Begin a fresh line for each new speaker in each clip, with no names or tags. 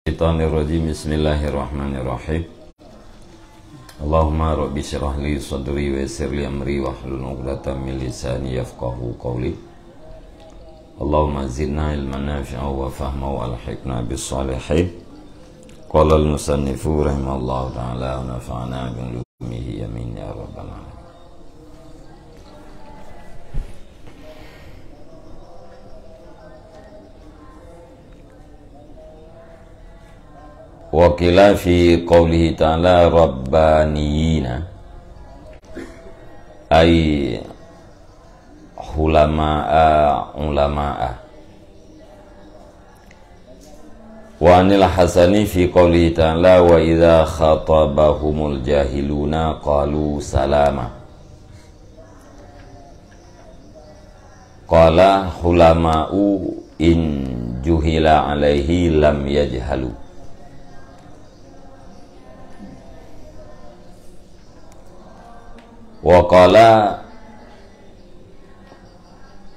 Bismillahirrahmanirrahim. Bismillahirrahmanirrahim. Allahumma rabbi syrah li sadri wa yassir li amri wahlul 'uqdatam min lisani yafqahu qawli. Allahumma zidna ilman nafi'an wa fahman wa alhiqna bis salihin. Qala al-musannifu rahimallahu ta'ala wa nafa'ana bi ulumihi amin ya rabbal alamin. Wakila fi qawlihi ta'ala rabbaniyina ay ulama'a wa anil hasani fi qawlihi ta'ala wa idha khatabahumul jahiluna qalu salama qala hulama'u in juhila alaihi lam yajhalu. Wa qala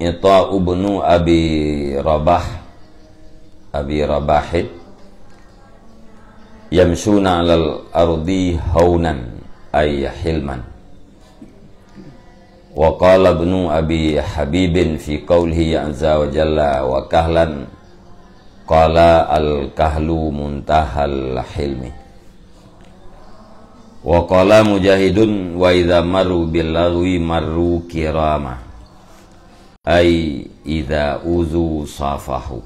Ita ibnu Abi Rabahid yamshuna 'alal ardi haunan ay hilman. Wa qala ibnu Abi Habibin fi qawlihi azza wa jalla wa kahlan qala al-kahlu muntahal hilmi. Wa qala Mujahidun wa idza marru bil lagwi marru kirama ay idza uzu safahu.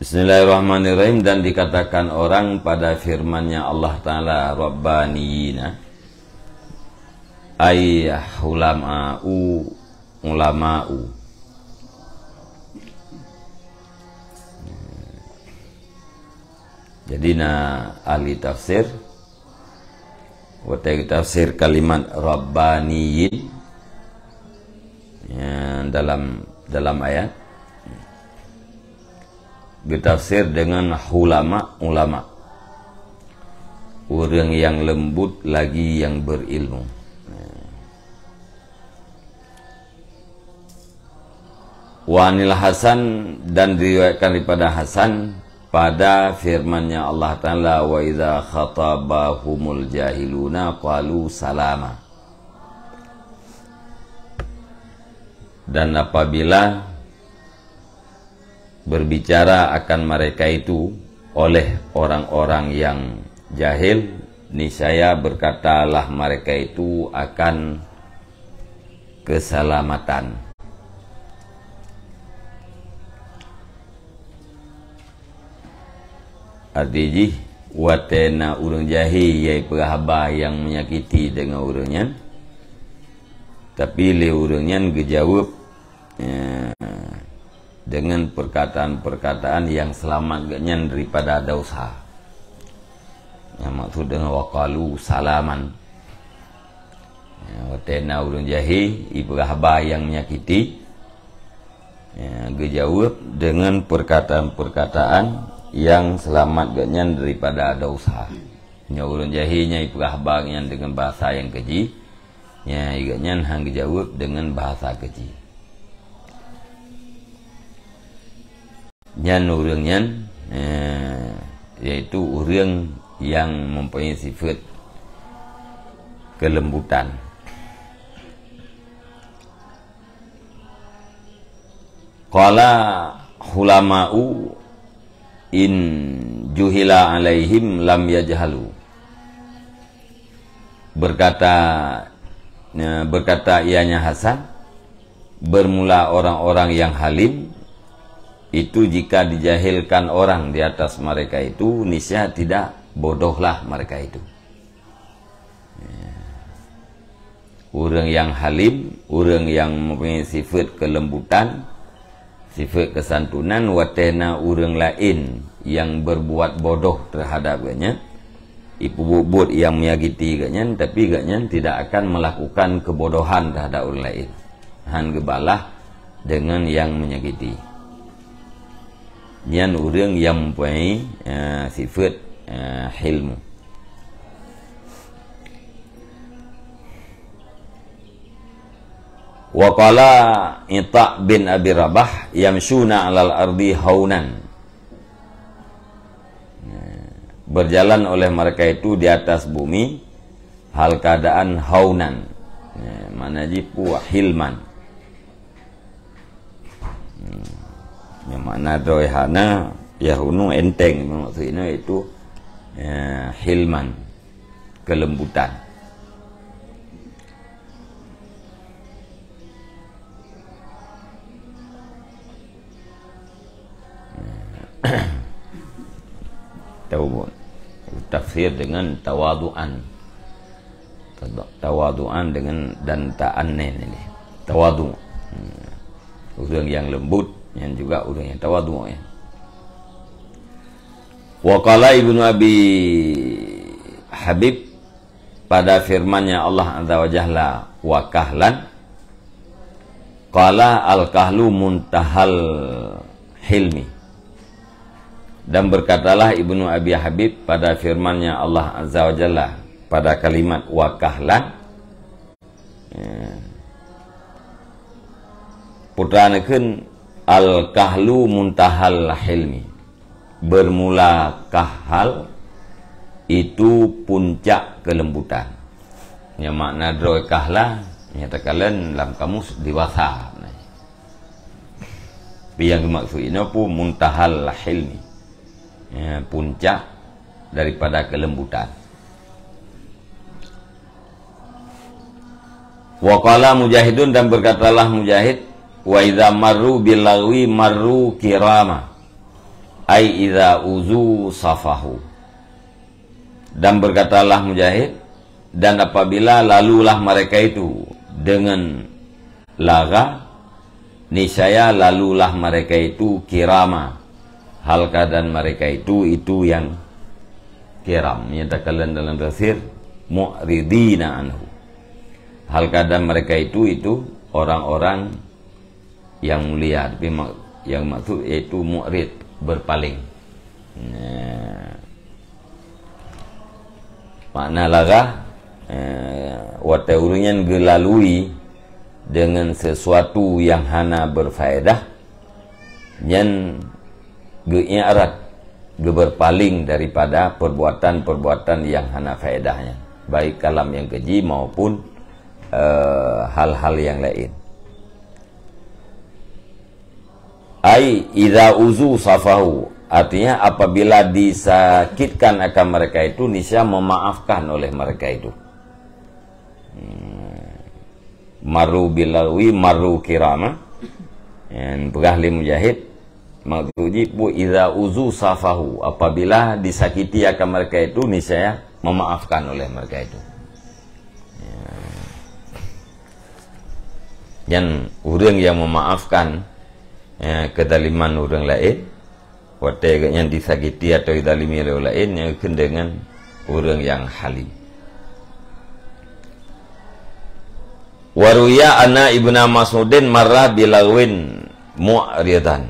Bismillahirrahmanirrahim. Dan dikatakan orang pada firman-Nya Allah Ta'ala rabbaniyina ay ulama'u. Jadi ahli tafsir tafsir kalimat rabbaniyin ya, dalam ayat ditafsir dengan ulama orang yang lembut lagi yang berilmu. Wa anil Hasan, dan diriwayatkan daripada Hasan pada firman-Nya Allah Ta'ala wa idza khatabahumul jahiluna qalu salama. Dan apabila berbicara akan mereka itu oleh orang-orang yang jahil, niscaya berkatalah mereka itu akan keselamatan. Artinya watena urang jahil yai perahaba yang menyakiti dengan urangnya, tapi le urangnya gejawab dengan perkataan-perkataan yang selamat gaknya daripada dosa. Yang maksud dengan waqalu salaman. Watena urang jahil ibrahaba yang menyakiti gejawab dengan perkataan-perkataan yang selamat gaknya daripada dosa. Nya urang jahilnya ibrahbangnya dengan bahasa yang keji, nya igaknya hang dijawab dengan bahasa keji. Nya urangnya yaitu urang yang mempunyai sifat kelembutan. Qala hulama'u in juhila alaihim lam yajhalu. Berkata ianya Hasan, bermula orang-orang yang halim itu jika dijahilkan orang di atas mereka itu, niscaya tidak bodohlah mereka itu. Orang yang halim, orang yang mempunyai sifat kelembutan, sifat kesantunan, watena orang lain yang berbuat bodoh terhadapnya, ibu-bubut yang menyakiti gaknya, tapi gaknya tidak akan melakukan kebodohan terhadap orang lain. Han gebalah dengan yang menyakiti. Nyan orang yang mempunyai sifat hilmu. Wa qala Ita' bin Abi Rabah yamshuna 'alal ardi haunan. Berjalan oleh mereka itu di atas bumi hal keadaan haunan. Mana jipu hilman. Yang mana doihana yahunu enteng, maksudnya itu hilman, kelembutan. Tafsir dengan tawadu'an, tawadu'an dengan dan ta'annen ini tawadu, orang yang lembut yang juga orang yang tawadu ya. Wa qala Ibnu Abi Habib pada firman-Nya Allah Azza wa Jalla wa kahlan qala al-kahlu muntahal hilmi. Dan berkatalah Ibnu Abi Habib pada firman-Nya Allah Azza wa Jalla pada kalimat wa kahlan, putranekeun al-kahlu muntahal hilmi, bermula kahal itu puncak kelembutan. Yang makna droy kahla nyatakan dalam kamus dewasa. Yang dimaksudnya pun muntahal hilmi, puncak daripada kelembutan. Wa qala Mujahidun, dan berkatalah Mujahid, wa idza marru bil lagwi marru kirama, ai idza uzu safahu. Dan berkatalah Mujahid, dan apabila lalulah mereka itu dengan laga, niscaya lalulah mereka itu kirama, hal keadaan mereka itu yang kiram, menyatakan dalam tafsir mu'ridina anhu, hal keadaan mereka itu orang-orang yang mulia, tapi yang maksud yaitu mu'rid, berpaling. Makna laga wataurinyan gelalui dengan sesuatu yang hana berfaedah, yang ge'i'rad, berpaling daripada perbuatan-perbuatan yang hana faedahnya, baik kalam yang keji maupun hal-hal yang lain. Ai idza uzu safahu, artinya apabila disakitkan akan mereka itu, niscaya memaafkan oleh mereka itu. Maru bilawi maru kirama, yang berahli Mujahid maksudnya bu idza uzu safahu, apabila disakiti akan mereka itu, niscaya memaafkan oleh mereka itu. Yang orang yang memaafkan kedaliman orang lain, waktu yang disakiti atau didalimi oleh orang lain, yang dengan orang yang halim. Waruya anna ibna Mas'udin marra bilawin mu'ridan,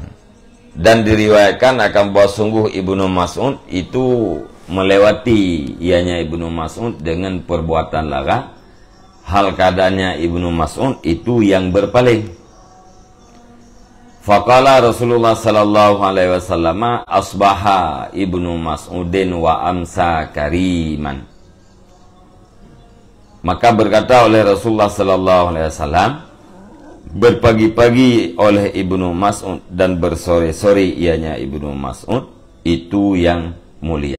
dan diriwayatkan akan bahwa sungguh Ibnu Mas'ud itu melewati ianya Ibnu Mas'ud dengan perbuatan lara, hal keadaannya Ibnu Mas'ud itu yang berpaling. Faqala Rasulullah sallallahu alaihi wasallam asbaha Ibnu Mas'udin wa amsa kariman. Maka berkata oleh Rasulullah sallallahu alaihi wasallam, berpagi-pagi oleh Ibnu Mas'ud dan bersore-sore ianya Ibnu Mas'ud itu yang mulia.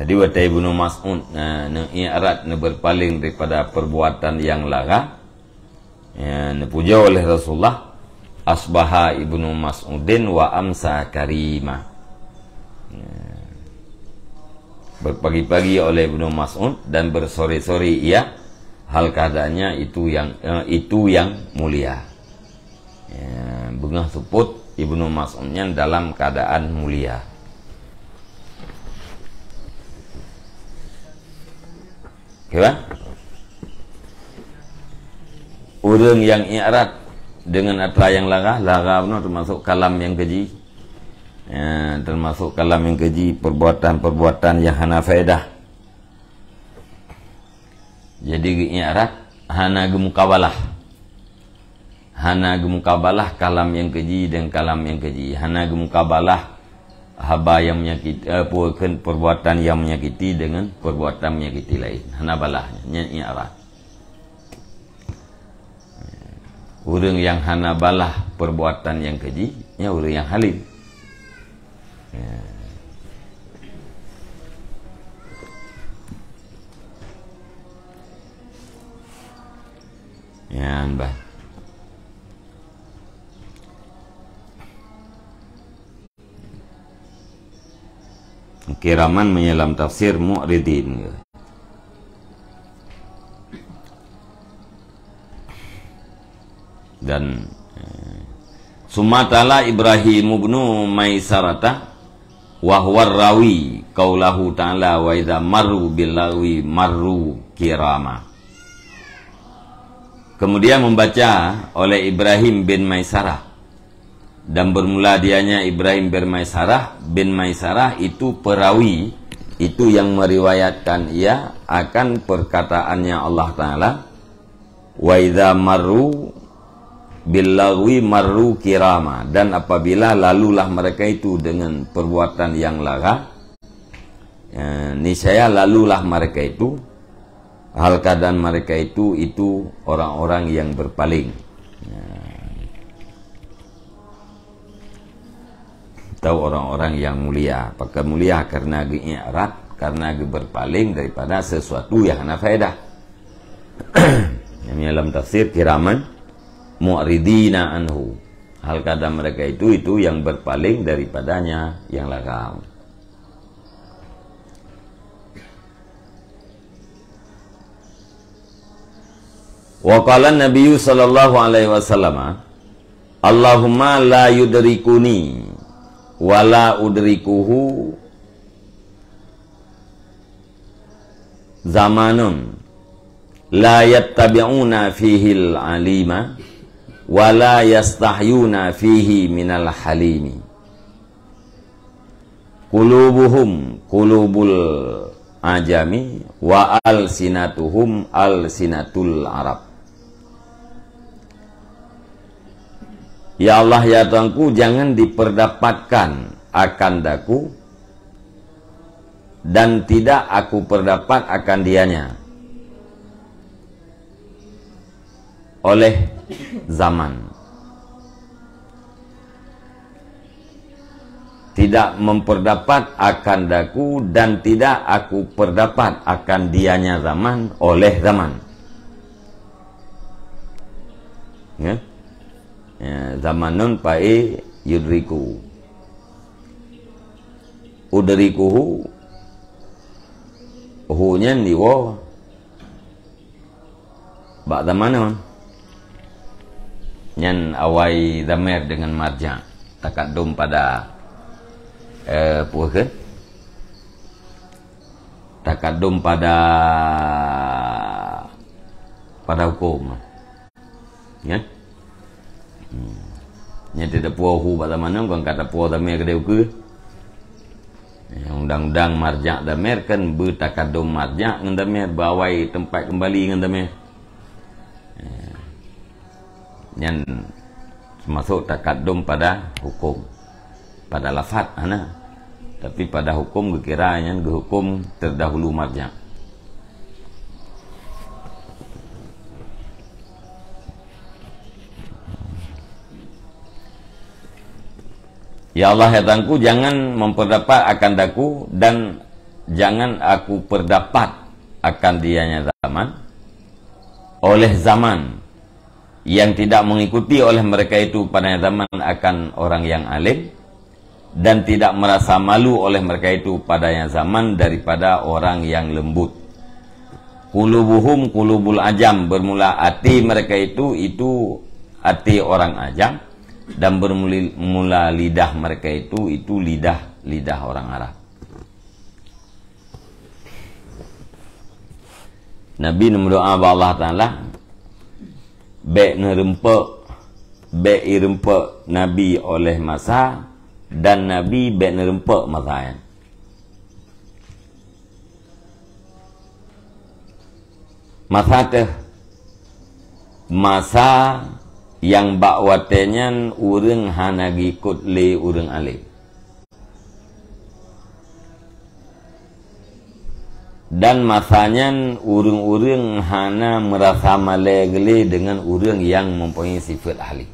Jadi waktu Ibnu Mas'ud i'rad berpaling daripada perbuatan yang lara, puja oleh Rasulullah, asbaha Ibnu Mas'udin wa amsa karima. Berpagi-pagi oleh Ibnu Mas'ud dan bersore-sore ia, hal keadaannya itu yang mulia. Bengah suput Ibnu Mas'udnya dalam keadaan mulia. Kira orang yang i'rad dengan apa yang lara benar termasuk kalam yang keji, Ya, termasuk kalam yang keji perbuatan-perbuatan yang hana faedah. Jadi i'rad hana gemukabalah. Hana gemukabalah kalam yang keji dan kalam yang keji. Hana gemukabalah haba yang menyakiti, perbuatan yang menyakiti dengan perbuatan menyakiti lain. Hana balahnya i'rad. Orang yang hana balah perbuatan yang keji, ya orang yang halim. Ya, Mbah. Kiraman menyelam tafsir Mu'ridin. Dan Sumatala Ibrahim ibnu Maisarata wa huwa rawi qaulahu ta'ala wa idza marru billahi marru kirama. Kemudian membaca oleh Ibrahim bin Maisarah, dan bermula dianya Ibrahim bin Maisarah itu perawi, itu yang meriwayatkan ia akan perkataannya Allah Ta'ala, wa idza marru billahi marru kirama, dan apabila lalulah mereka itu dengan perbuatan yang lara, niscaya lalulah mereka itu, hal keadaan mereka itu orang-orang yang berpaling. Tahu orang-orang yang mulia. Apakah mulia karena i'rad, karena berpaling daripada sesuatu yang hana faedah. Yang dalam tafsir kiraman mu'ridina anhu, hal keadaan mereka itu yang berpaling daripadanya yang lagam. Wa qala Nabi sallallahu alaihi wasallam, Allahumma la yudrikuni wa la udrikuhu zamanun la yattabi'una fihi al-alima wa la yastahyuna fihi minal halimi qulubuhum qulubul ajami wa alsinatuhum alsinatul arab. Ya Allah, ya Tuhanku, jangan diperdapatkan akan daku dan tidak aku perdapat akan dianya oleh zaman. Tidak memperdapat akan daku dan tidak aku perdapat akan dianya zaman oleh zaman. Ya? Ya, zamanun pae yudriku udrikuhu hunya niwo bak zamanun nyan awai damer dengan marja takadum pada puakeun takadum pada hukum ya. Nya tidak puas hu pada mana kan kata puas damer ke deu undang-undang marja damer kan bertakadum marja ngan damer bawai tempat kembali ngan damer yang masuk takadum pada hukum, pada lafaz ana, tapi pada hukum gekiranya hukum terdahulu marja. Ya Allah, ya Tuhanku, jangan memperdapat akan daku dan jangan aku perdapat akan dianya zaman oleh zaman yang tidak mengikuti oleh mereka itu pada zaman akan orang yang alim, dan tidak merasa malu oleh mereka itu padanya zaman daripada orang yang lembut. Qulubuhum qulubul ajam, bermula hati mereka itu hati orang ajam, dan bermula lidah mereka itu lidah orang Arab. Nabi berdoa kepada Allah Ta'ala, be irempe Nabi oleh masa dan Nabi bek nerempak masanya. Masa teh masa yang bakwatenyan urang hana gikut le urang alim. Dan masanya urang-urang hana merasa malegeli dengan urang yang mempunyai sifat halim.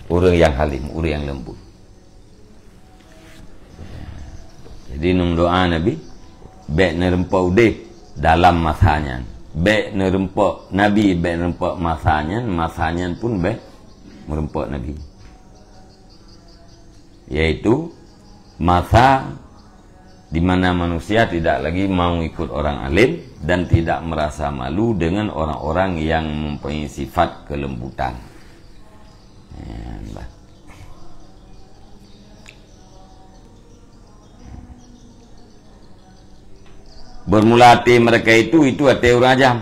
Urang yang halim, urang yang lembut. Jadi nung doa Nabi bek nerempak udih dalam masanya. Bek nerempak Nabi bek nerempak masanya pun bek merempak Nabi, yaitu masa di mana manusia tidak lagi mau ikut orang alim dan tidak merasa malu dengan orang-orang yang mempunyai sifat kelembutan. Bermula hati mereka itu hati urajam.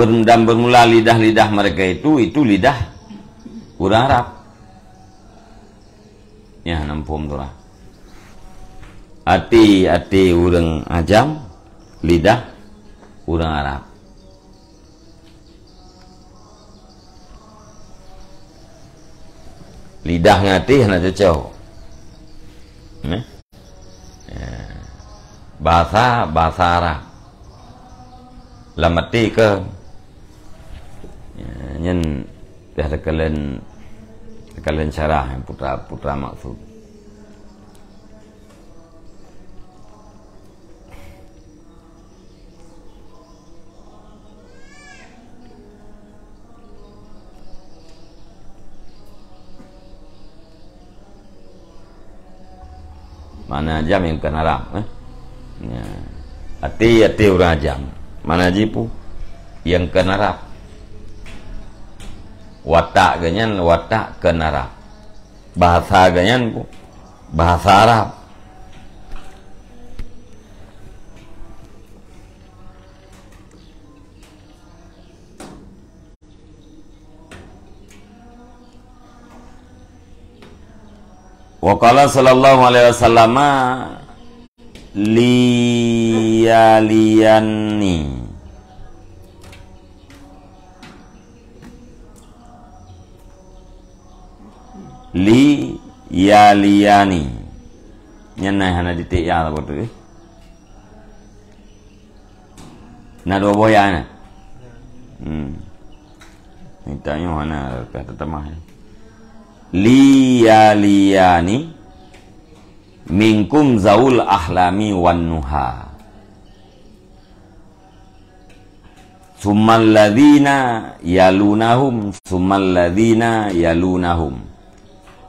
Dan bermula lidah-lidah mereka itu lidah urang Arab. Ya, nampum tu lah. Hati urang ajam, lidah urang Arab. Lidah ngati hana cocok. Bahasa Arab. Lamati ke nyen dah kalian syarah putra maksud. Mana jam yang kena Arab ya. Hati orang jam. Mana jipu yang kena Arab. Watak ganyan watak kena Arab. Bahasa ganyan bahasa Arab. Wa qala sallallahu alaihi wasallam liyaliyani nyanai hana ditik ya apa tu na dua boya na minta nyo hana kata tamah liyaliyani minkum zaul ahlami wan nuha summal ladzina yalunahum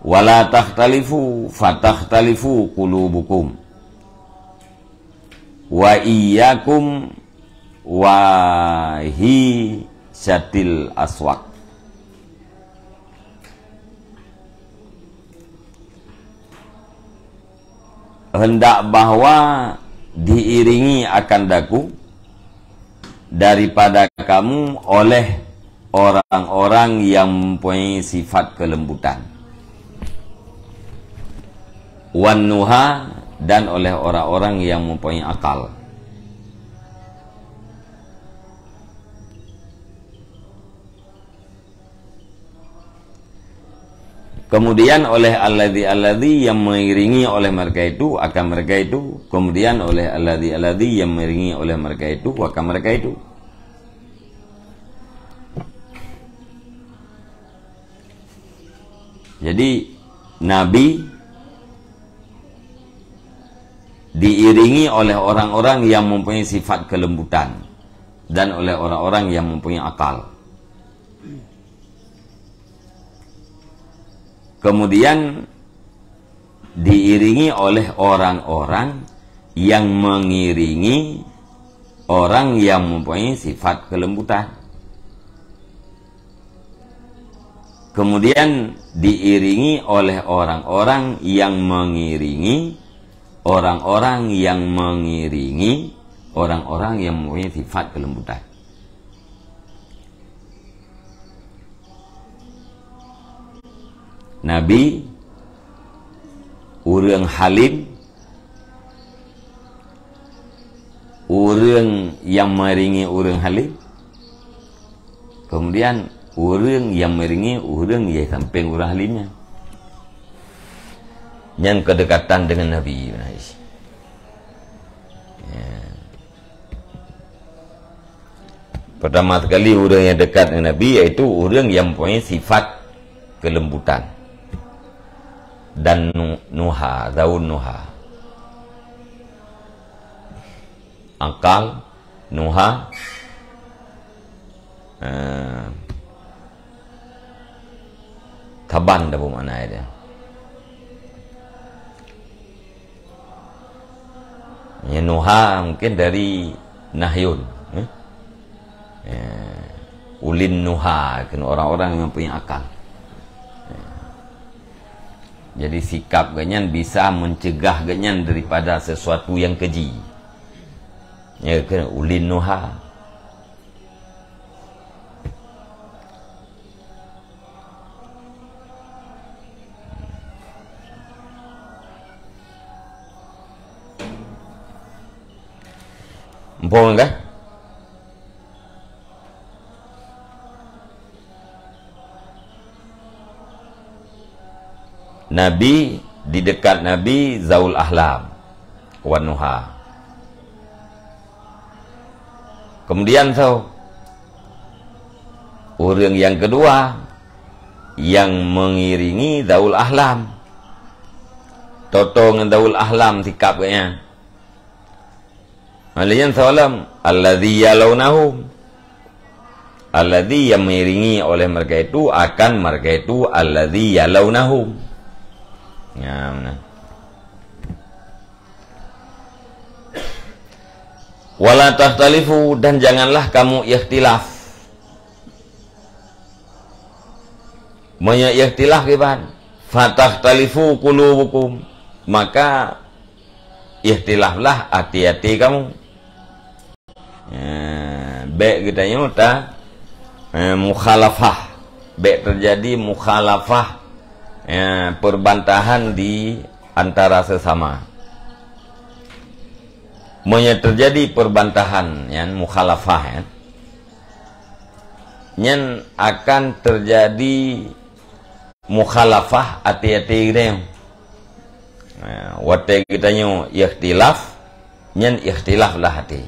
wala takhtalifu fatakhtalifu qulubukum wa iyyakum wa hi syatil aswaq. Hendak bahwa diiringi akan daku daripada kamu oleh orang-orang yang mempunyai sifat kelembutan, wan nuha, dan oleh orang-orang yang mempunyai akal. Kemudian oleh alladzi yang mengiringi oleh mereka itu akan mereka itu. Kemudian oleh alladzi yang mengiringi oleh mereka itu akan mereka itu. Jadi Nabi diiringi oleh orang-orang yang mempunyai sifat kelembutan dan oleh orang-orang yang mempunyai akal. Kemudian diiringi oleh orang-orang yang mengiringi orang yang mempunyai sifat kelembutan. Kemudian diiringi oleh orang-orang yang mengiringi orang-orang yang mempunyai sifat kelembutan. Nabi urang halim, urang yang meringi urang halim, kemudian urang yang meringi urang yang samping urang halimnya. Yang kedekatan dengan Nabi. Pertama sekali orang yang dekat dengan Nabi yaitu orang yang mempunyai sifat kelembutan dan nuha, daun nuha, akal, nuha, taban dah bermakna dia. Ya, nuha mungkin dari nahyun, ulin nuha, kan orang-orang yang punya akal. Jadi sikap ganyan bisa mencegah ganyan daripada sesuatu yang keji. Ya, kan ulin nuha. Empung kah? Nabi, di dekat Nabi zaul ahlam wan nuha. Kemudian orang yang kedua yang mengiringi zaul ahlam, totong zaul ahlam sikap kayaknya. Aliyan salam alladzi yalawnahum, alladzi yang mengiringi oleh mereka itu akan mereka itu alladzi yalawnahum. Ya, benar. Wala tahtalifu, dan janganlah kamu ikhtilaf. Banyak ikhtilaf kan? Fatahtalifu qulubukum, maka ikhtilaflah hati-hati kamu. Baik katanya mukhalafah, baik terjadi mukhalafah, perbantahan di antara sesama. Monya terjadi perbantahan, mukhalafah, yang akan terjadi mukhalafah hati-hati katanya. Wate katanya ikhtilaf, yang ikhtilaflah hati.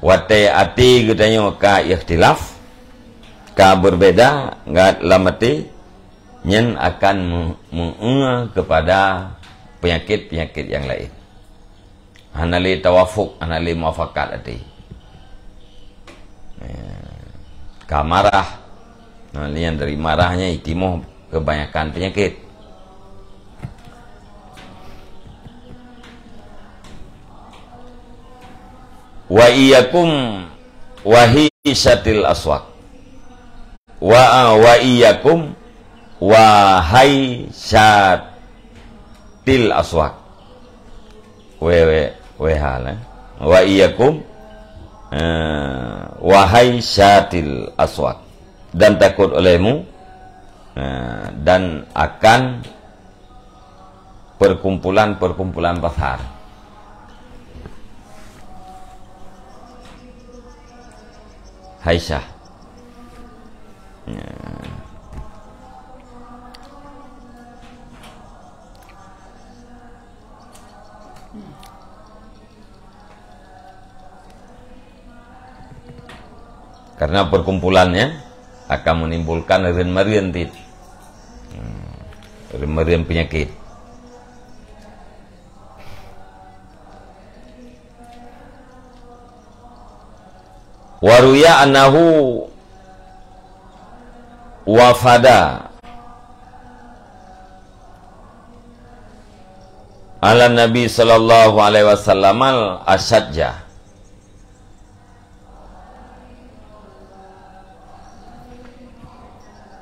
Wate hati katanya ka ikhtilaf, ka berbeda, nggak lamati, yang akan mengenal kepada penyakit-penyakit yang lain. Hanali tawafuk, hanali muafakat hati. Ka marah, yang dari marahnya itimuh kebanyakan penyakit. Wa iyyakum wahisyatil aswaq, wa iyyakum wahaisatil aswaq, wa iyyakum wahaisatil aswaq, dan takut olehmu dan akan perkumpulan-perkumpulan pasar. Haisyah. Karena perkumpulannya akan menimbulkan ren-merian penyakit. Waruya annahu wafada ala Nabi sallallahu alaihi wasallam al-Ashadja.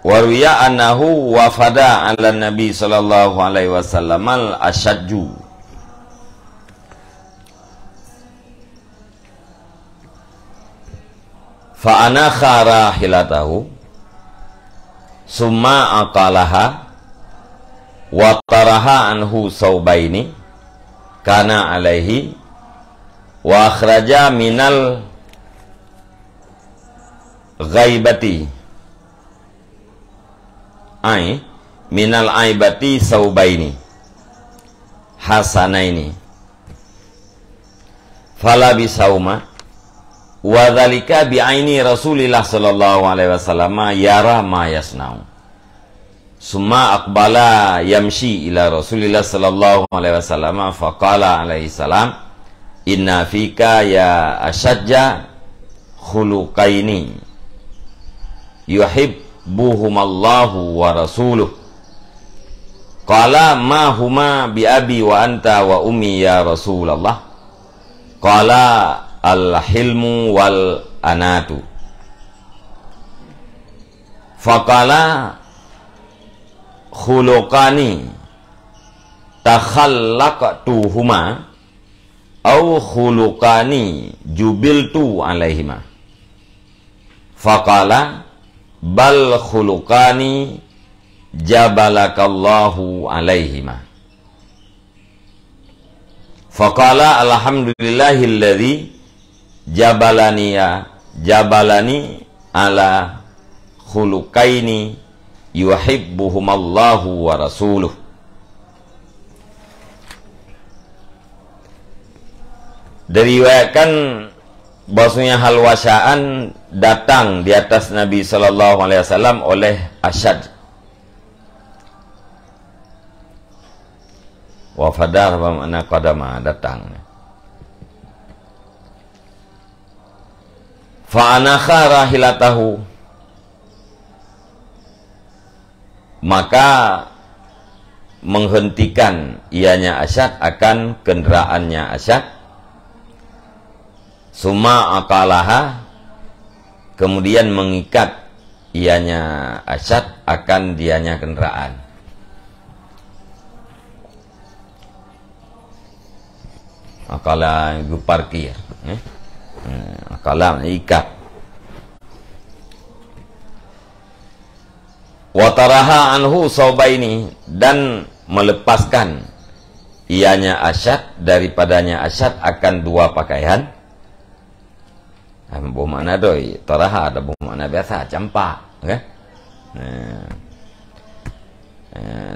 Waruya annahu wafada ala Nabi sallallahu alaihi wasallam al-Ashadju. Fa'ana rahilatahu, summa aqalaha wa taraha anhu saubaini kana alaihi wa akhraja minal ghaibati minal aibati saubaini hasanaini fala bisauma wa dzalika bi'aini Rasulillah sallallahu alaihi wasallam yara ma yasna'u summa aqbala yamshi ila Rasulillah sallallahu alaihi wasallam faqala alaihi salam inna fika ya ashajja khuluqaini yuhibbuhumallahu wa rasuluh qala ma huma bi abi wa anta wa ummi ya Rasulullah qala al-hilmu wal anatu faqala khuluqani takhallaqtuhuma au khuluqani jubiltu alaihima faqala bal khuluqani jabalakallahu alaihima faqala alhamdulillahilladzi jabalani ala khuluqaini yuhibbuhumallahu wa rasuluh. Diriwayatkan bahwasanya hal wasyaan datang di atas Nabi sallallahu alaihi wasallam oleh Asyad. Wafadar bermakna qadama, datang. Fa'anakha rahilatahu, maka menghentikan ianya Asyad akan kendaraannya Asyad. Summa aqalaha, kemudian mengikat ianya Asyad akan dianya kendaraan. Akala itu parkir, akala ikat. Wataraha anhu saubaini, dan melepaskan ianya Asyad daripadanya Asyad akan dua pakaian. Bermakna doi, taraha ada bermakna biasa, campak, okay?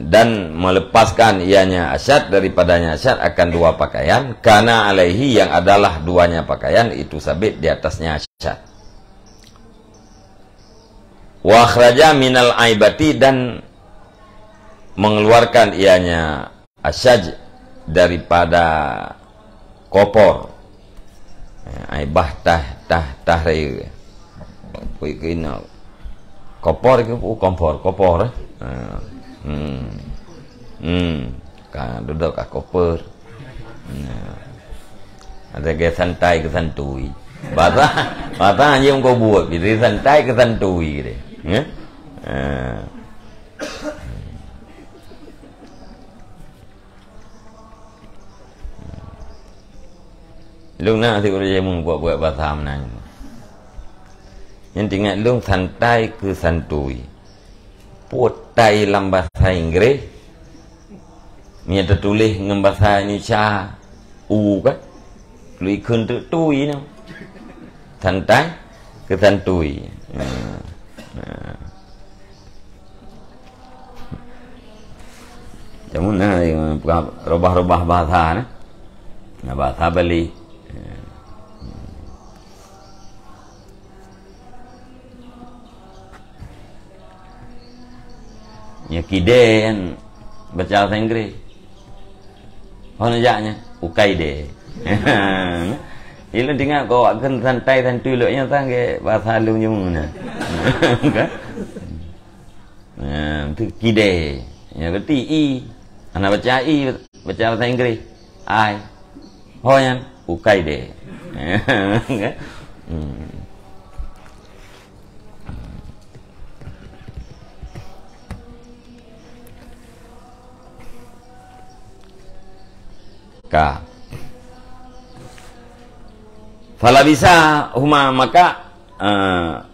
Dan melepaskan ianya Asyad daripadanya Asyad akan dua pakaian, karena alaihi, yang adalah duanya pakaian itu sabit di atasnya Asyad. Wa akhraja minal aibati, dan mengeluarkan ianya Asyad daripada kopor. Aibah tahrir kena kopor ke kompor kan duduk kat kopor ada ke santai ke santui bahasa hanya kau buat dari santai ke santui gitu ya. Lung nak thì có thể mong buat bahasa mana. Yang tinggal lung santai ke santui. Putai dalam bahasa Inggris. Mia tertulis dengan bahasa Indonesia u kan. Lui kun tui no. Santai ke santui. Jamun na robah-robah bahasa na. Bahasa Bali. Ya kide baca bahasa Inggris. Apa najaknya? Ukaide. Ilu tinggal kau akan santai santai loknya tangge bahasa lu nyumuna. Kan? Itu kide. Ya berarti i. Anak baca i, baca bahasa Inggris. I. Oh yang ukaide. Kan? Fala bisa huma, maka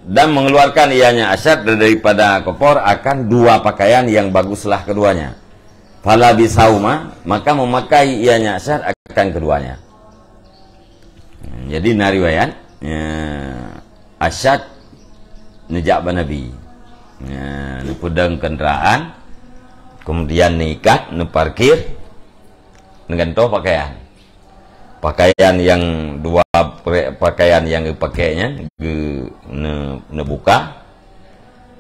dan mengeluarkan ianya asyad daripada kopor akan dua pakaian yang baguslah keduanya. Fala bisauma, maka memakai ianya asyad akan keduanya. Jadi nariwayan asyad nejak Nabi. Pedang kenderaan, kemudian nikat, parkir, dengan toh pakaian. Pakaian yang dua pakaian yang dipakainya buka,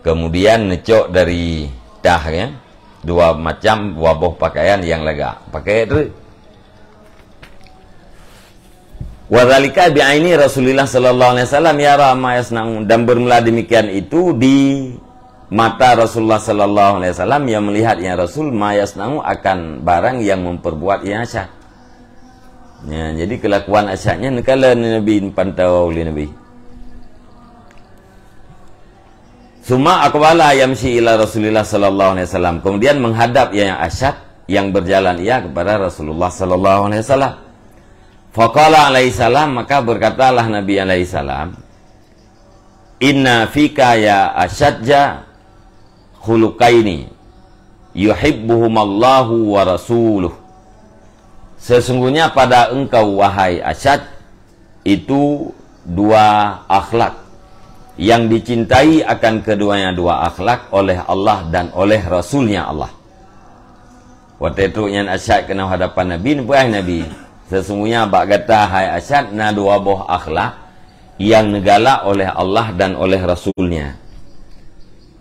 kemudian necok dari dahnya dua macam dua boh pakaian yang lega pakai itu. Wadzalika bi'aini Rasulullah sallallahu alaihi wasallam yara ma yasnaun, dan bermula demikian itu di mata Rasulullah sallallahu alaihi wasallam yang melihatnya Rasul ma yasnaun akan barang yang memperbuat ia asyad. Ya, jadi kelakuan asyadnya nekala Nabi pantau oleh Nabi. Suma aqbala yamshi ila Rasulillah sallallahu alaihi wasallam, kemudian menghadap yang asyad yang berjalan ia kepada Rasulullah sallallahu alaihi wasallam. Faqala alaihi salam, maka berkatalah Nabi alaihi salam, inna fika ya asyadja khuluqaini yuhibbuhumallahu wa rasuluh. Sesungguhnya pada engkau wahai asyad itu dua akhlak yang dicintai akan keduanya dua akhlak oleh Allah dan oleh Rasulnya Allah. Waktu itu yang asyad kena hadapan Nabi, Nabi sesungguhnya bak kata hai asyad na dua boh akhlak yang negala oleh Allah dan oleh Rasulnya.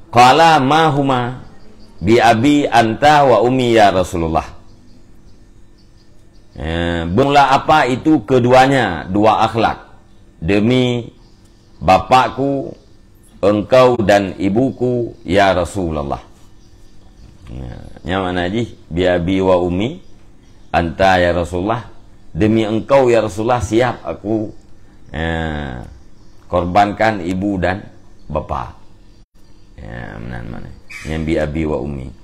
Qala ma huma bi abi anta wa ummi ya Rasulullah. Bermula apa itu keduanya dua akhlak, demi bapakku, engkau dan ibuku ya Rasulullah. Yang mana ji bi abi wa ummi anta ya Rasulullah, demi engkau ya Rasulullah siap aku korbankan ibu dan bapa. Mana yang bi abi wa ummi.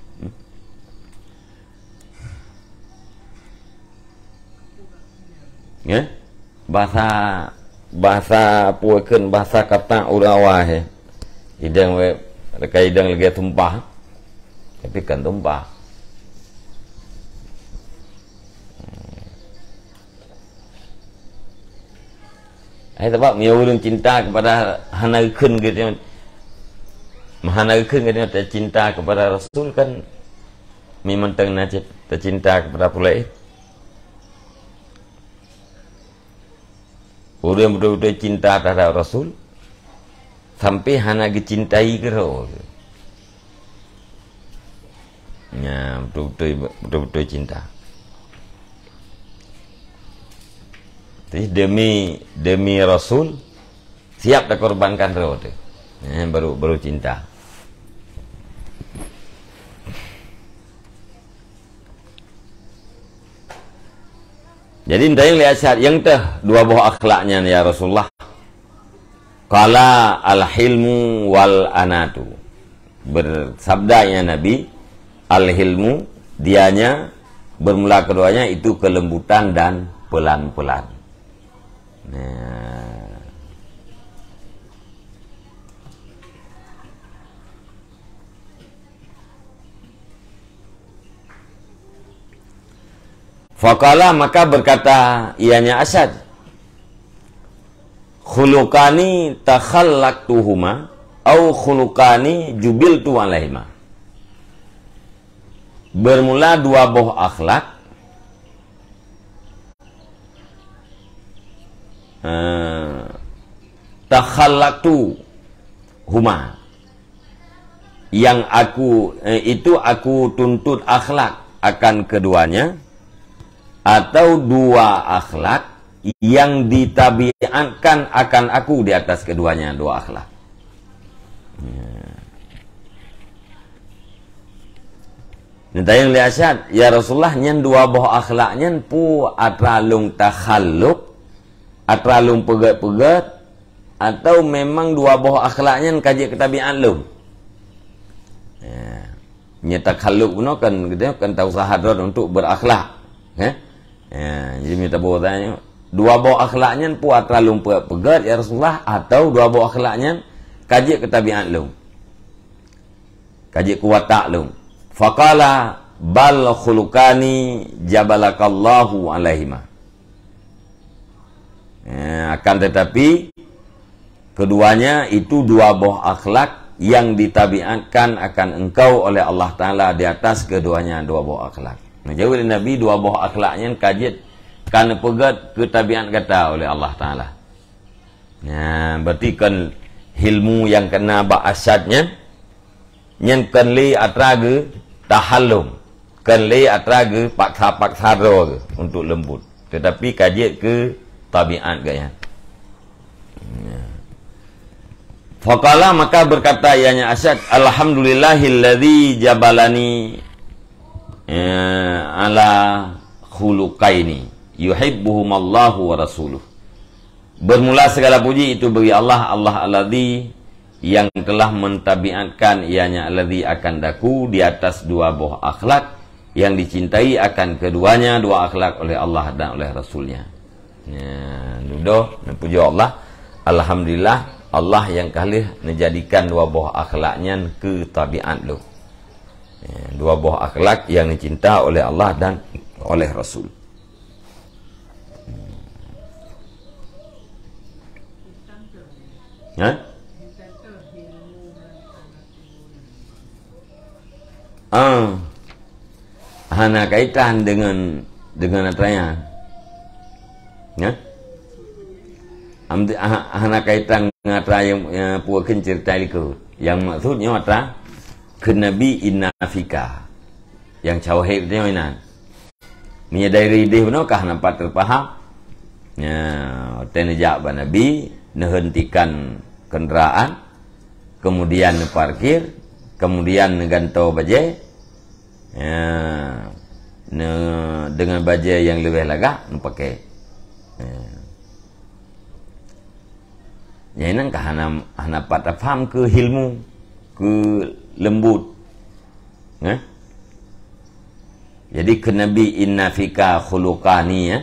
Ya, bahasa puakeun bahasa kata urawa he. Idang we rekai idang lagi tumpah. Tapi kan tumpah. Sebab dia ulun cinta kepada hanakeun gitu. Mahanakeun gitu cinta kepada Rasul kan memang tengah cinta kepada pulai. Orang betul-betul cinta terhadap Rasul sampai hana dicintai kero. Ya, betul-betul cinta. Jadi demi Rasul siap dikorbankan kero tu. Baru cinta. Jadi entah yang lihat syarat yang teh dua buah akhlaknya ya Rasulullah. Qala al-hilmu wal anatu. Bersabdanya Nabi, al-hilmu dianya bermula keduanya itu kelembutan dan pelan-pelan. Nah. Faqala, maka berkata ianya Asyad, khuluqani takhallaqtuhuma au khuluqani jubiltu alaihima. Bermula dua buah akhlak takhallaqtuhuma, yang aku itu aku tuntut akhlak akan keduanya, atau dua akhlak yang ditabiatkan akan aku di atas keduanya dua akhlak. Nanti yang lihat ya Rasulullah nyen dua buah akhlaknya pu atralung takhalluk, atralung pegat-pegat, atau memang dua buah akhlaknya kaji ketabian lu. Nyata takhalluk puno kan gitu kan tahu sahadrat untuk berakhlak. Jadi minta tanya dua buah akhlaknya pu atralung pegat ya Rasulullah, atau dua buah akhlaknya kaji ke tabiat lu. Kaji ke watak lu. Faqala bal khulukani jabalakallahu alaihima. Akan tetapi keduanya itu dua buah akhlak yang ditabiatkan akan engkau oleh Allah Ta'ala di atas keduanya dua buah akhlak. Menjawab Nabi dua buah akhlaknya kajet karena pegat ketabiat kata oleh Allah Ta'ala. Berarti kan ilmu yang kena ba'asyadnya yang kan li atraga tahallum, kan li atraga paksa-paksa untuk lembut. Tetapi kajet ke tabiat gaya. Faqala maka berkata ianya Asyad, alhamdulillahilladzi jabalani ala khuluqaini yuhibbuhumallahu wa rasuluh. Bermula segala puji itu bagi Allah, Allah alladzi yang telah mentabiatkan ianya alladzi akan daku di atas dua buah akhlak yang dicintai akan keduanya dua akhlak oleh Allah dan oleh Rasulnya. Duduh puji Allah, alhamdulillah Allah yang kali menjadikan dua buah akhlaknya ke tabiat lu. Dua buah akhlak yang dicinta oleh Allah dan oleh Rasul. Hana kaitan dengan atranya. Hana kaitan dengan atra yang puakin cerita itu. Yang maksudnya atra kenabi innafika. Yang cawahid dia mainan. Menyadari dia benarkah nampak terpaham? Tenejak Nabi menghentikan kendaraan, kemudian parkir, kemudian gantau bajai, dengan bajai yang lebih lagak, pakai. Yang ini kah hana patah faham ke ilmu, ke lembut. Jadi kenabi inna fika khuluqani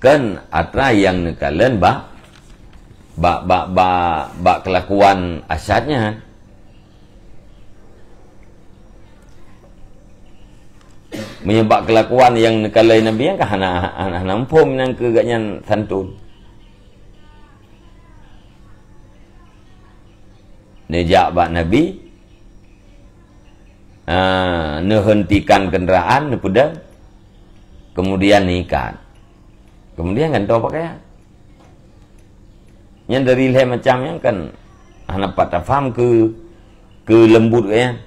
kan atra yang nekalan ba kelakuan asyadnya. Menyebab kelakuan yang nekalai Nabi yang kah hana empom nang kegaknya santun. Nejak bak Nabi nehentikan kenderaan nepeda, kemudian nikat, kemudian kan tahu pakaian yang dari leh macam yang kan anak patah faham ke lembut kan.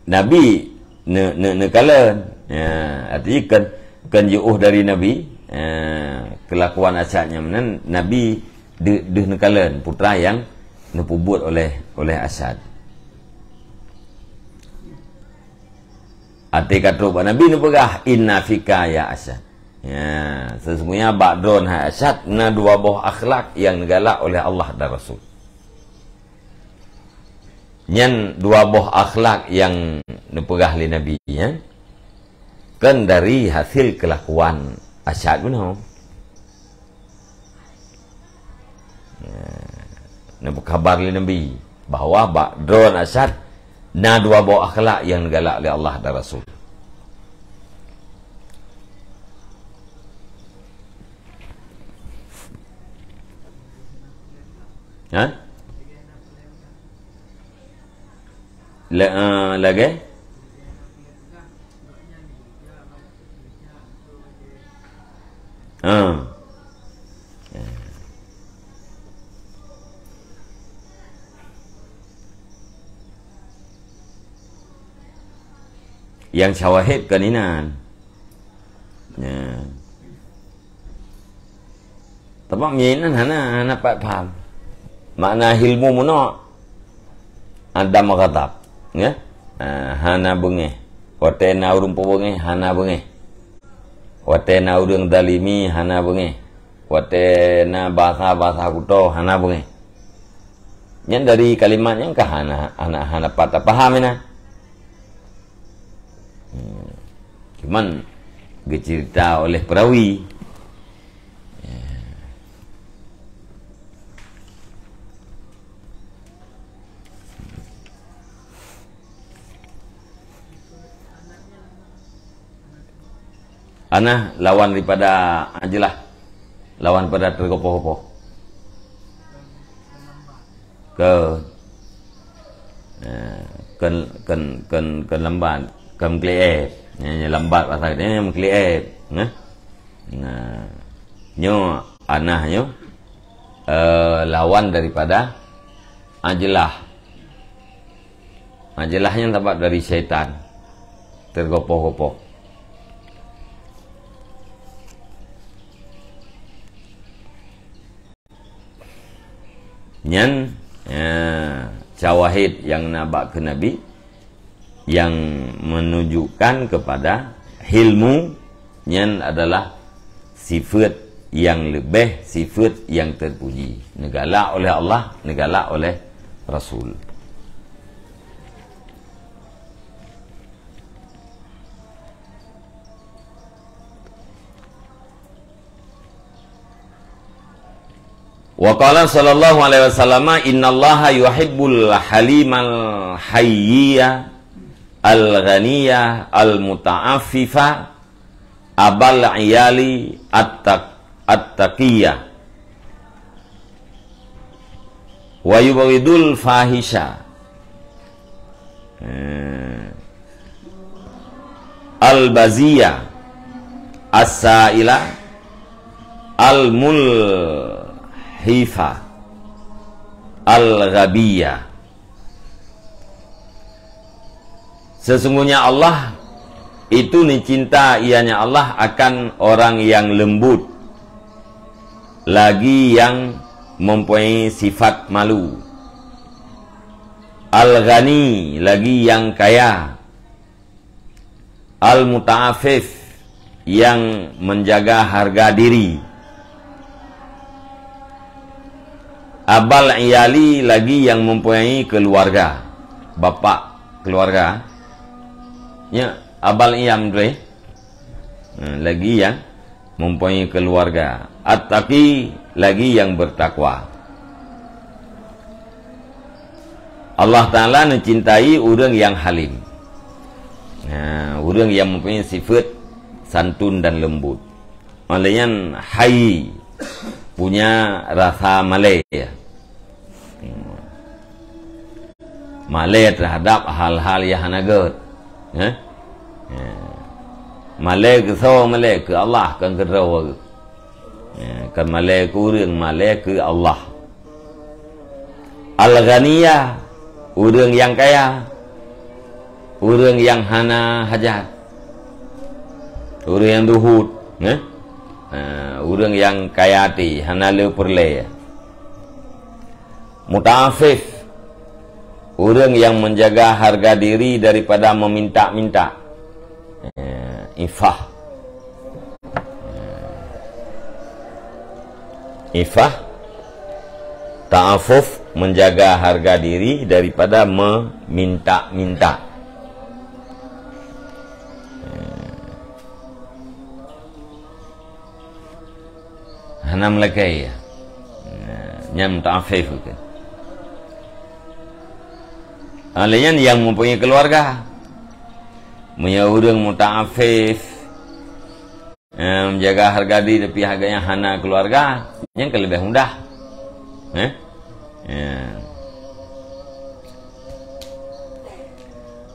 Nabi nekalan artinya kan jauh dari Nabi kelakuan asyadnya menen Nabi deh nekalan putra yang nepubut oleh Asyad. Arti kata Nabi nepegah inna fika ya Asyad. Sesungguhnya ba'dron ha Asyad na dua buah akhlak yang digalak oleh Allah dan Rasul. Nyan dua buah akhlak yang nepegah oleh Nabi kan dari hasil kelakuan Asyad benar. Nampak kabar oleh Nabi bahawa ba'dron Asyad na dua buah akhlak yang digalak oleh Allah dan Rasul. Lagi? Yang syawahid kaninan. Tapi menyinan hana paham. Makna ilmu muno ada makatab. Hana bengeh. Watena urung pebengeh hana bengeh. Watena urung dalimi hana bengeh. Watena bahasa kuto hana bengeh. Yang dari kalimatnya kah hana patah paham ina. Cuman dicerita oleh perawi. Anah lawan daripada Ajelah, lawan pada tergopoh-gopoh ke lambat, ke mekliat, lambat pasal dia mekliat, nah, nyo Anah nyo lawan daripada Ajelah. Ajelahnya dapat dari syaitan, tergopoh-gopoh. Nyan syawahid yang nabak ke Nabi yang menunjukkan kepada hilmu nyan adalah sifat yang lebih, sifat yang terpuji, negala oleh Allah, negala oleh Rasul. Wa qala sallallahu alaihi wasallam, innallaha yuhibbul halimal hayyiya al-ghaniyya al-muta'affifa abal iyali at-taqiyya wa yubghidul fahisha al-baziyya as-sa'ila al-mulhifa al-ghabiyya. Sesungguhnya Allah itu dicinta, ianya Allah akan orang yang lembut, lagi yang mempunyai sifat malu, al-ghani, lagi yang kaya, al-muta'afif, yang menjaga harga diri, abal iyali, lagi yang mempunyai keluarga, bapak keluarga, ya, abal iyam dre, lagi yang mempunyai keluarga, at-taqi, lagi yang bertakwa. Allah Ta'ala mencintai orang yang halim, orang yang mempunyai sifat santun dan lembut. Maknanya hai, punya rasa malai, malai terhadap hal-hal yang hanagat, malai ke so, malai ke Allah, kan ke rawa, kan malai ke orang, malai ke Allah. Al-ghaniyah, orang yang kaya, orang yang hana hajat, orang yang duhud, orang yang kaya hati, hana le perle. Muta'afif, orang yang menjaga harga diri daripada meminta-minta. Ifah, ifah, ta'afuf, menjaga harga diri daripada meminta-minta. Hanam lakai ya, nyam ta'afif ke. Alian yang mempunyai keluarga, punya orang muta'afif, menjaga harga diri tapi harganya hana keluarga, yang lebih mudah.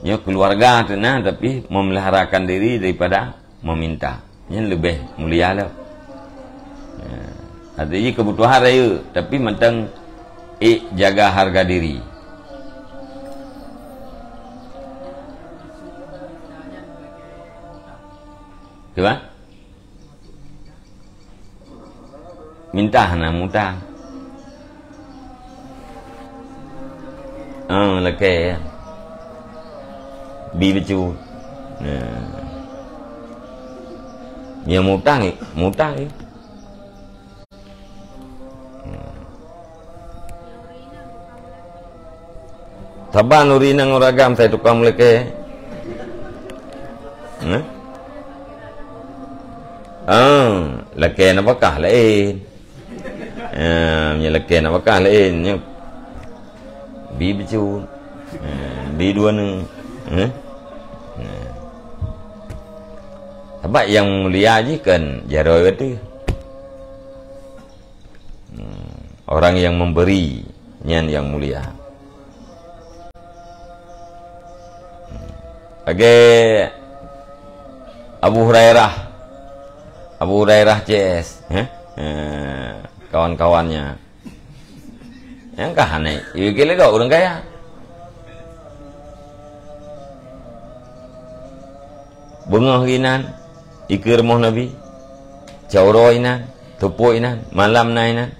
Ya, keluarga tu nah, tapi memeliharakan diri daripada meminta, yang lebih mulia lah. Artinya kebutuhan raya, tapi mentang jaga harga diri. Coba minta nak muta, lekai bi becu, yang mutang, mutang. Sabar nuri nang oragam saya tukang lekai. Leken apakah lain. Leken apakah lain. Bi becu. Bi dua ni. Sebab yang mulia je kan jaroi kata. Orang yang memberi nyan yang mulia. Bagi Abu Hurairah CS, kawan-kawannya. Yang kah aneh, ia gila kau orang kaya. Bengah inan, ikir moh Nabi, cauro inan, tupu inan, malam na inan.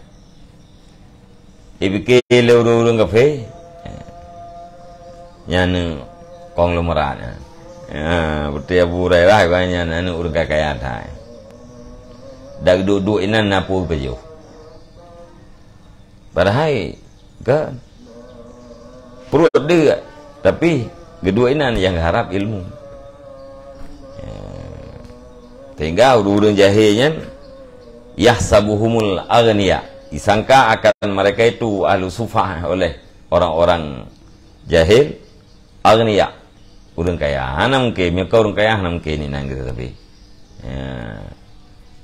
Ibike urung kafe, nyan konglomerat. Betul Abu Hurairah banyak nanu urung kaya thai. Dak duduk inan napu pejo. Padahal kan perut dia, tapi kedua inan yang harap ilmu. Tinggal urung jahilnya yahsabuhumul aghniya. Disangka akan mereka itu ahlu sufah oleh orang-orang jahil aghniya, urang kaya. Hana mungkin mereka urang kaya, hana mungkin ini nang kita tapi.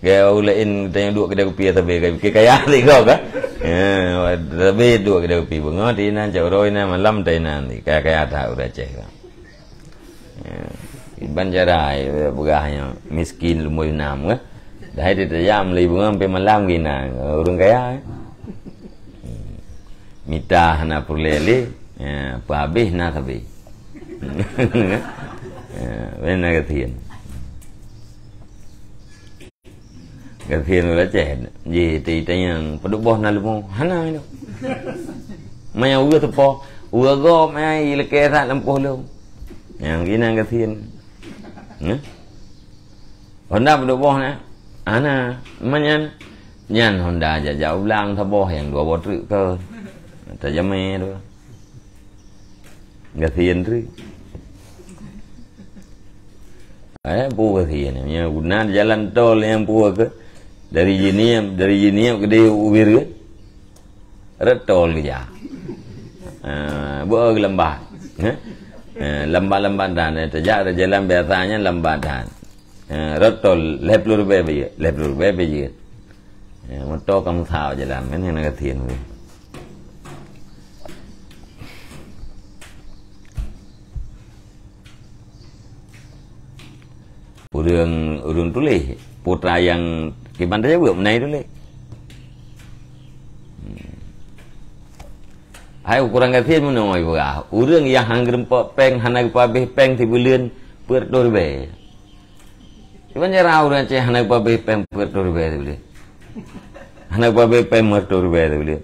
Gaya ulain tanya dua kedai kopi tapi kaya tengok kan? Tapi dua kedai kopi bunga tinan cauro ina malam tinan kaya tak udah cek. Iban jarai begahnya miskin lumui nam kan? Dah dia terjam li bunga sampai malam gina urang kaya. Mita hana purleli, habis na tapi. Benar ketian. Ketian ulah ceh. Ji yang peduk boh na lumo hana itu. Maya uga tepo, uga go mai leke rat lempoh lu. Yang gina ketian. Honda peduk boh na. Ana manyan nyan Honda jajak ulang thabo yang dua botrik ke tajame tu gatian tu pu gatian nya guna jalan tol yang pu ke dari Jiniam ke dia Ubir ke retol ke ja lembat lembat dan tajak jalan biasanya lembatan retol leplur bebe je motor kamu tahu jalan kan yang gatian tu urang tulis putra yang kiban saja buat menai tulis. Hai ukuran gatian menoi buah. Urang yang hanggerem peng hanai pabeh peng tibulian per dorbe. Kiban jara urang ceh hanai pabeh peng per dorbe tulis. Hanai pabeh peng per dorbe tulis.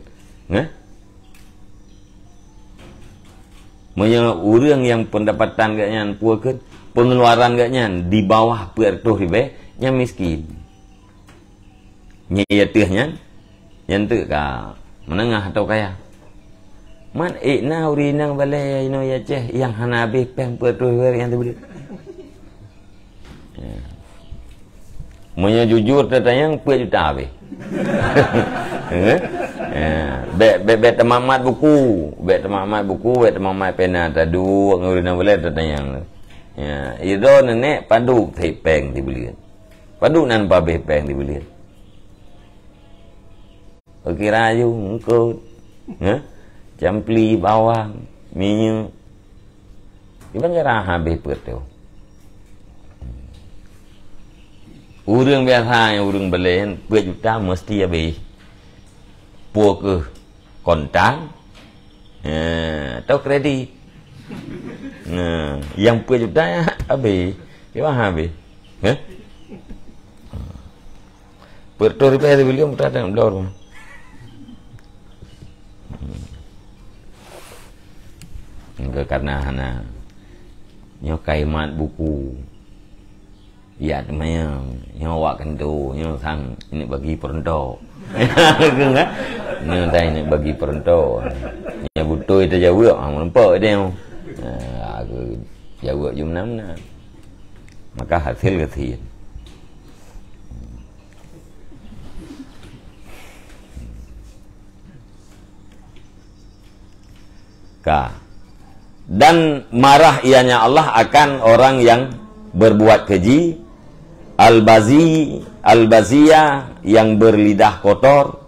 Monya urang yang pendapatan gaknya puakeun pengeluaran gaknya di bawah $20,000 nya miskin. Nyetehnya yang tu ka menengah atau kaya. Man na urinang balai ino ya ceh yang hana habis pem $20,000 yang tu beli. Monya jujur tatanya $4 juta habis. Bet temamat buku, bet temamat pena tadu ngurinang balai tatanya. Ya, itu nenek padu peng dibeli. Padu nan babeh peng dibeli. Kira ayu ngkut. Campli bawang, minyak. Iban cara habis per tu. Urang biasa urang beli $4 juta mesti habis. Puak ke kontan. Atau kredit. Yang $4 juta habis. Kira habis. $20,000 beliau tak ada belor. Karena hana nyokai mat buku. Ya namanya nyawa kentu, nyosang ini bagi perontok. Enggak? Ini bagi perontok. Ya butuh itu jauh, nampak dia. Aku jauh jam 6 na. Maka hasil ketian. Ka. Dan marah ianya Allah akan orang yang berbuat keji, al-baziyah yang berlidah kotor,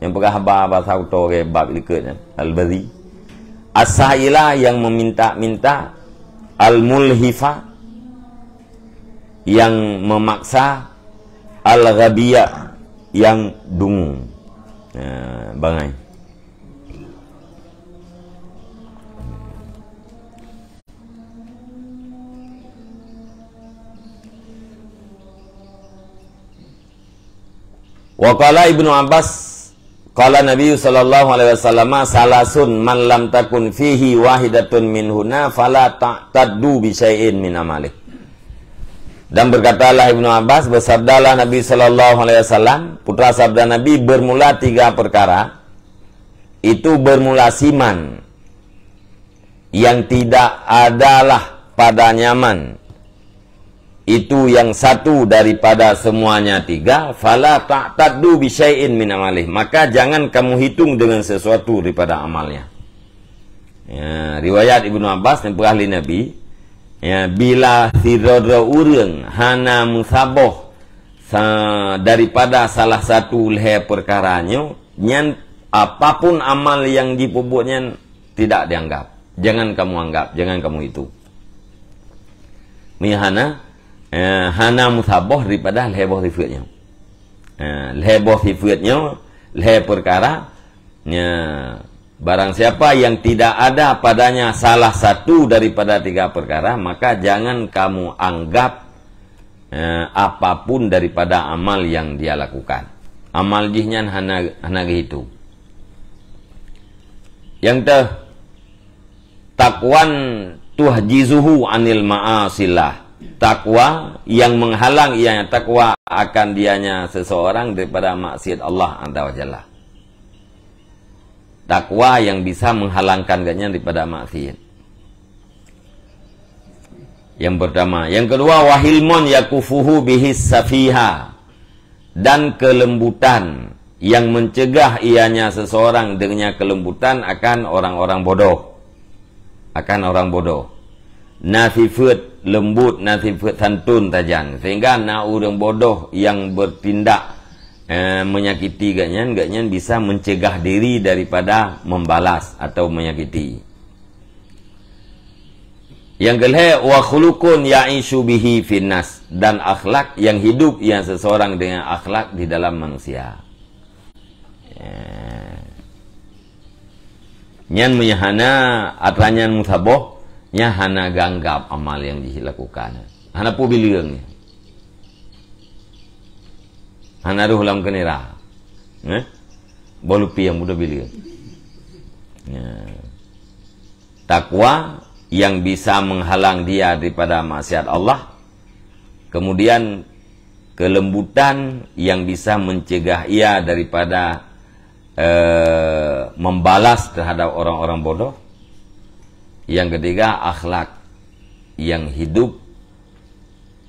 yang pegah bahasa auto ke bab likutnya, al-bazi. As-sailah yang meminta-minta, al-mulhifa yang memaksa, al-ghabiyah yang dungu. Bangai. Wa qala Ibnu Abbas qala Nabi sallallahu alaihi wasallam salasun man lam takun fihi wahidatun minhunna fala ta'taddu bi syai'in min amalih. Dan berkatalah Ibnu Abbas, bersabdalah Nabi sallallahu alaihi wasallam, putra sabda Nabi, bermula 3 perkara itu bermula siman yang tidak adalah pada nyaman, itu yang satu daripada semuanya 3, fala ta'taddu bi syai'in min amalih, maka jangan kamu hitung dengan sesuatu daripada amalnya. Ya, riwayat Ibnu Abbas yang ahli Nabi, ya, bila tiradra urang hana musaboh daripada salah satu leher perkaranya, nyan apapun amal yang diperbuatnya tidak dianggap. Jangan kamu anggap, jangan kamu itu. Ni hana musaboh daripada leher sifatnya. Leher sifatnya, leher perkara, ya, barang siapa yang tidak ada padanya salah satu daripada 3 perkara, maka jangan kamu anggap apapun daripada amal yang dia lakukan. Amal jihnya hana gitu. Yang takwan tuhjizuhu anil ma'asillah. Takwa yang menghalang ianya, takwa akan dianya seseorang daripada maksiat Allah Azza wa Jalla. Takwa yang bisa menghalangkan dirinya daripada maksiat. Yang pertama. Yang kedua, wahilmun yakufuhu bihis safiha, dan kelembutan yang mencegah ianya seseorang dengan kelembutan akan orang-orang bodoh. Akan orang bodoh. Nasifat lembut, nasifat santun tajan, sehingga na orang bodoh yang bertindak menyakiti gaknyan bisa mencegah diri daripada membalas atau menyakiti. Yang kedua, wa khuluqun ya'ishu bihi finnas, dan akhlak yang hidup yang seseorang dengan akhlak di dalam manusia. Nyan menyahana atranyan musaboh, nya hana ganggap amal yang dilakukan. Hana pu biliang. Hana ruh lam kenira. Bolupi yang mudah biliang. Takwa yang bisa menghalang dia daripada maksiat Allah. Kemudian kelembutan yang bisa mencegah ia daripada membalas terhadap orang-orang bodoh. Yang ketiga, akhlak yang hidup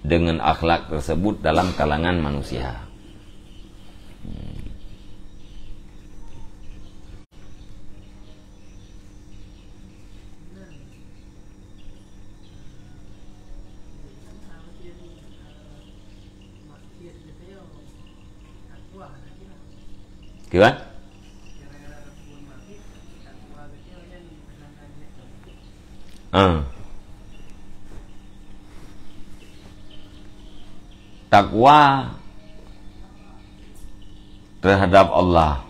dengan akhlak tersebut dalam kalangan manusia. Gimana? Takwa terhadap Allah,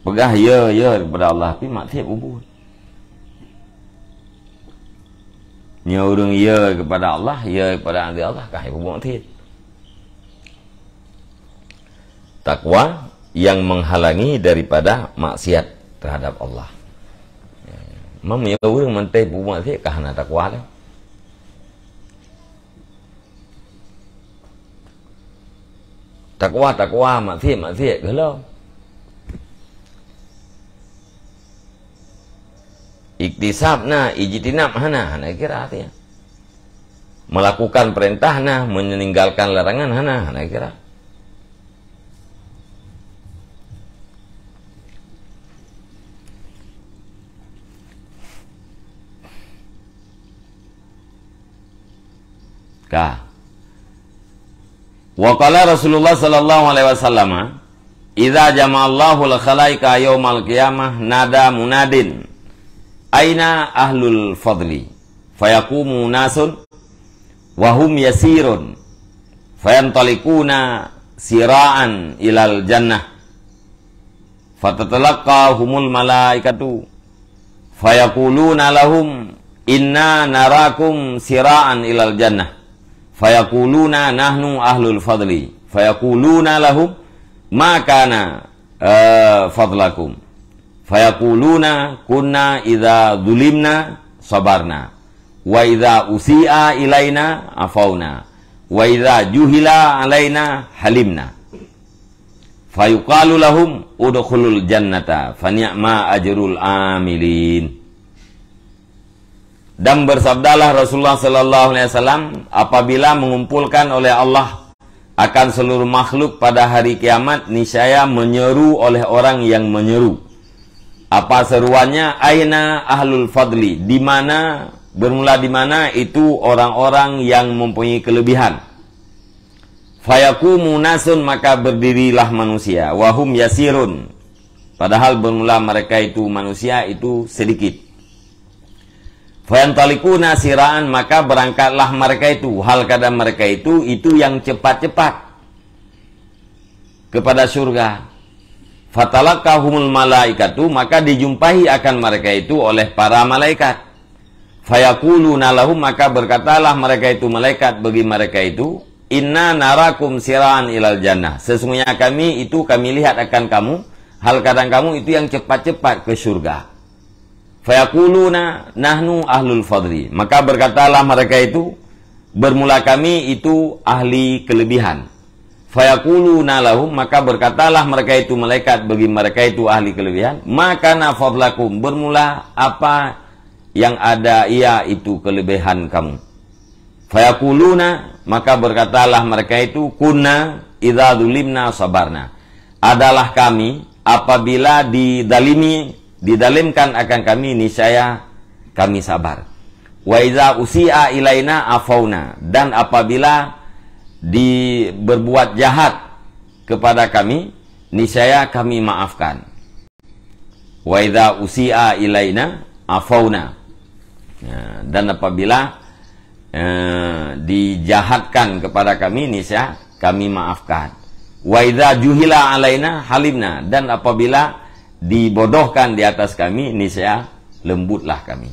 pegah ya kepada Allah, tapi maksiat ubud. Nya orang ya kepada Allah, ya kepada Allah, kahai ubud maksiat. Takwa yang menghalangi daripada maksiat terhadap Allah. Mamanya orang mantai buat dia kahana takwa lah. Takwa maksiat gelau. Iktisab na ijtinab hana kira artinya. Melakukan perintah na meninggalkan larangan hana kira. Ka. Wa qala Rasulullah sallallahu alaihi wasallam, "Idza jama'allahu al-khalaika yaumal qiyamah nada munadin, aina ahlul fadli? Fayaqumu nasun wa hum yasirun, fayantalikuna sira'an ilal jannah, fatatalaqahumul malaikatu, fayaquluna lahum inna narakum sira'an ilal jannah, fayaquluna nahnu ahlul fadli, fayaquluna lahum ma kana fadlakum, fayaquluna kunna idza zulimna sabarna, wa idza usi'a ilaina afauna, wa idza juhila alaina halimna, fayuqalu lahum udkhulul jannata fani'ma ajrul amilin." Dan bersabdalah Rasulullah sallallahu alaihi wasallam, apabila mengumpulkan oleh Allah akan seluruh makhluk pada hari kiamat, niscaya menyeru oleh orang yang menyeru. Apa seruannya? Aina ahlul fadli, di mana, bermula di mana itu orang-orang yang mempunyai kelebihan. Fayaqumu nasun, maka berdirilah manusia, wahum yasirun, padahal bermula mereka itu manusia itu sedikit. Fayantalikuna siraan, maka berangkatlah mereka itu, hal keadaan mereka itu yang cepat-cepat kepada surga. Fatalaqahumul malaikatu, maka dijumpai akan mereka itu oleh para malaikat. Fayaquluna lahum, maka berkatalah mereka itu, malaikat bagi mereka itu, inna narakum siraan ilal jannah, sesungguhnya kami lihat akan kamu, hal keadaan kamu itu yang cepat-cepat ke surga. Fayaquluna nahnu ahlul fadli, maka berkatalah mereka itu, bermula kami itu ahli kelebihan. Fayaquluna lahum, maka berkatalah mereka itu, malaikat bagi mereka itu ahli kelebihan, maka nafadlakum, bermula apa yang ada ia itu kelebihan kamu. Fayaquluna, maka berkatalah mereka itu, kunna idza zulimna sabarna, adalah kami apabila didalimkan akan kami, niscaya kami sabar. Wa idza usi'a ilaina afauna, dan apabila berbuat jahat kepada kami, niscaya kami maafkan. Wa idza usi'a ilaina afauna, dan apabila dijahatkan kepada kami, niscaya kami maafkan. Wa idza juhila alaina halimna, dan apabila dibodohkan di atas kami, niscaya lembutlah kami.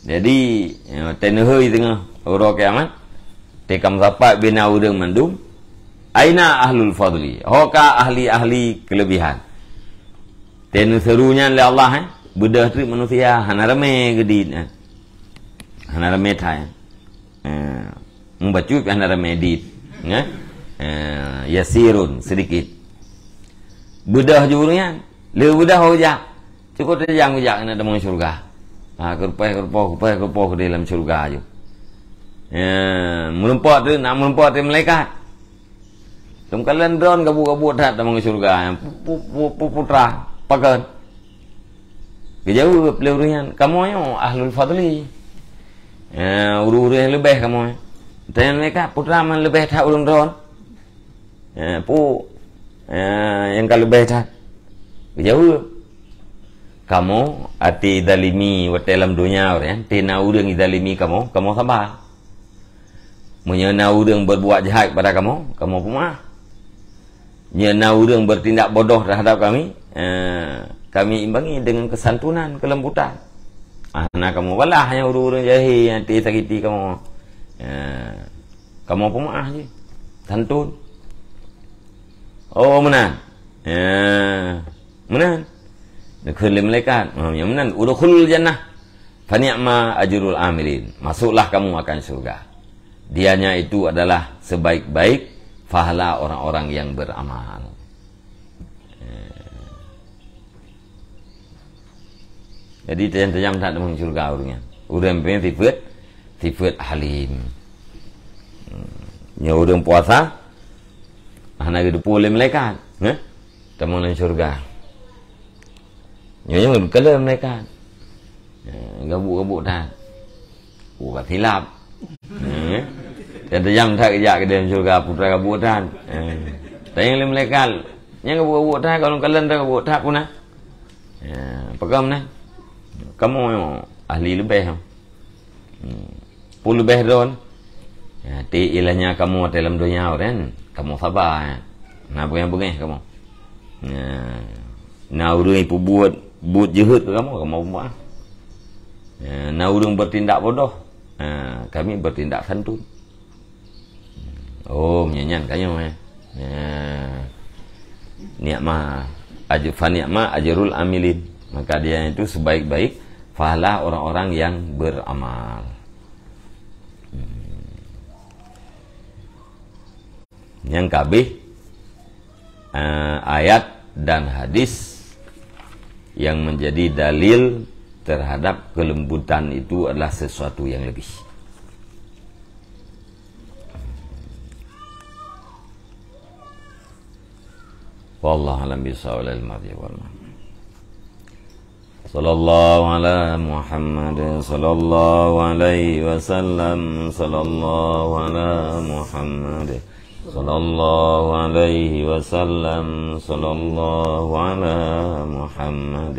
Jadi tenehoi tengah orang kiamat, tekam sapat bina urang mandum, aina ahlul fadli, hoka ahli-ahli kelebihan. Tenu serunya oleh Allah, bedah tu manusia hana rame gedit, hana rame thai, membacut hana rame dit, yasirun sedikit. Bedah jurungan, le bedah hojak, cukup terjang hojak nak dalam surga. Kerupah ke dalam surga aja. Melompat tu, nak melompat tu malaikat. Tungkalan drone kabut-kabut dah dalam surga. Putra, pakai. Kejauh pelurungan, kamu yang ahlul fadli. Uru-uru yang lebih kamu. Tanya malaikat, putra man lebih tak ulun drone. Yang kalau baca jauh kamu ati dalimi wa dalam dunia orang tina urang idalimi kamu sabar. Menyena urang berbuat jahat pada kamu pemaaf. Menyena urang bertindak bodoh terhadap kami, kami imbangi dengan kesantunan, kelembutan. Nah kamu balah yang urang jahil nanti sakiti kamu. Kamu pemaaf je, santun. Oh menan, menan. Dekul malaikat, yang menan. Udkhulul jannah, fani'ma ajrul amilin. Masuklah kamu akan surga. Dianya itu adalah sebaik-baik pahala orang-orang yang beramal. Jadi tajam tak dalam surga orangnya. Orang punya sifat halim. Nya orang puasa, anak hidup oleh malaikat, tamu dalam surga. Nya kalau malaikat, gabuk-gabuk dah. Bukan hilap. Ada jam tak kerja ke dalam syurga putra kebuatan. Tapi yang mereka yang kebuatan kalau kalian tak kebuatan pun nah. Pekam nah. Kamu ahli lebih. Puluh lebih don. Ti ilahnya kamu dalam dunia kan. Kamu sabar. Nah bukan kamu. Nah urang ipu buat jahat ke kamu buat. Nah urang bertindak bodoh. Kami bertindak santun. Oh, menyanyian kayu ni'mah ni'mah ajrul amilin. Maka dia itu sebaik-baik pahala orang-orang yang beramal. Yang kabeh ayat dan hadis yang menjadi dalil terhadap kelembutan itu adalah sesuatu yang lebih. Wallahu a'lam bishawab. Sallallahu ala Muhammad sallallahu alaihi wasallam. Sallallahu ala Muhammad sallallahu alaihi wasallam. Sallallahu ala Muhammad.